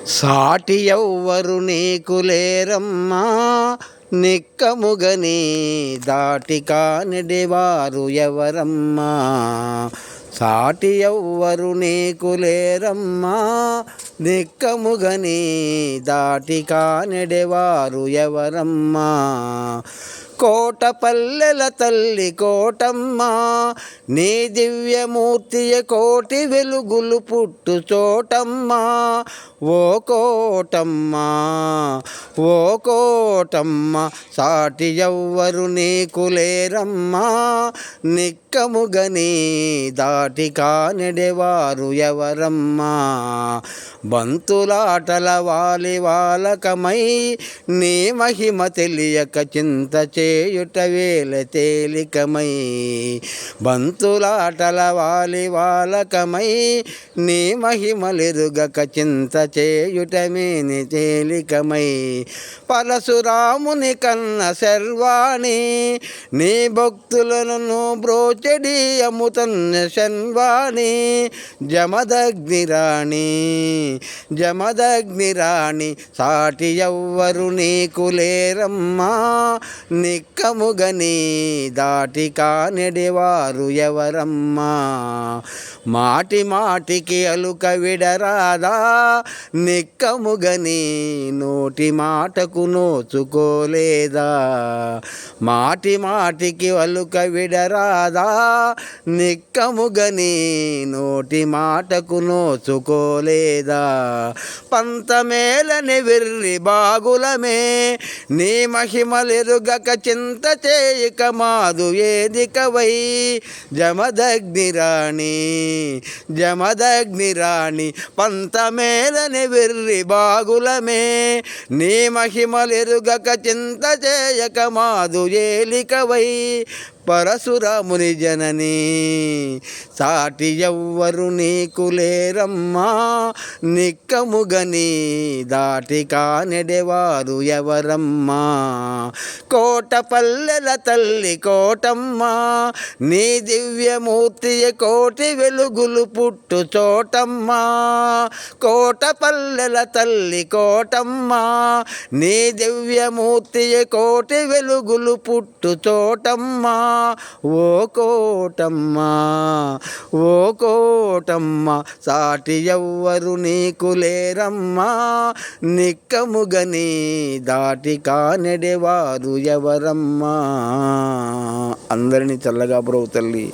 సాటి ఎవ్వరు నీకు లేరమ్మా, నిక్కముగని దాటి కానిడివారు ఎవరమ్మా. సాటి ఎవ్వరు నీకు లేరమ్మా, నిక్కముగని దాటి కానిడివారు ఎవరమ్మా. కోట పల్లెల తల్లి కోటమ్మ, నీ దివ్యమూర్తియ కోటి వెలుగులు పుట్టు చోటమ్మా. ఓ కోటమ్మ, ఓ కోటమ్మ, సాటి ఎవ్వరు నీకు లేరమ్మా, నిక్కముగని దాటి కానిడెవారు ఎవరమ్మా. బంతులాటల వాలి వాలకమై నీ మహిమ తెలియక చింత చేయుట వేల తేలికమై. బంతులాటల వాలి వాలకమై నీ మహిమలెరుగక చింత చేయుట మేని తేలికమై. పరశురాముని కన్న శర్వాణి, నీ భక్తులను బ్రోచెడి అముతన్న శన్వాణి. జమదగ్నిరాణి, జమదగ్నిరాణి, సాటి ఎవ్వరు నీకు లేరమ్మా, నిక్కముగని దాటి కానిడివారు ఎవరమ్మా. మాటి మాటికి అలుక విడరాదా, నిక్కముగని నోటి మాటకు నోచుకోలేదా. మాటి మాటికి అలుక విడరాదా, నిక్కముగని నోటి మాటకు నోచుకోలేదా. పంతమేలని విర్రి బాగులమే, నీ మహిమలెరుగక చింత చేయక మాదు వేదికవై. జమదగ్నిరాణి, జమదగ్నిరాణి, పంతమేలని విర్రి బాగులమే, నీ మహిమలెరుగక చింత చేయక మాదు ఏలికవై. పరశురాముని జనని, సాటి ఎవ్వరు నీకు లేరమ్మా, నిక్కముగని దాటి కానిడెవారు ఎవరమ్మా. కోట పల్లెల తల్లి కోటమ్మ, నీ దివ్యమూర్తియ కోటి వెలుగులు పుట్టు చోటమ్మా. కోట పల్లెల తల్లి కోటమ్మ, నీ దివ్యమూర్తియ కోటి వెలుగులు పుట్టు చోటమ్మా. ఓ కోటమ్మ, ఓ కోటమ్మ, సాటి ఎవ్వరు నీకు లేరమ్మా, నిక్కముగని దాటి కానిడెవారు ఎవరమ్మా. అందరినీ చల్లగా బ్రో తల్లి.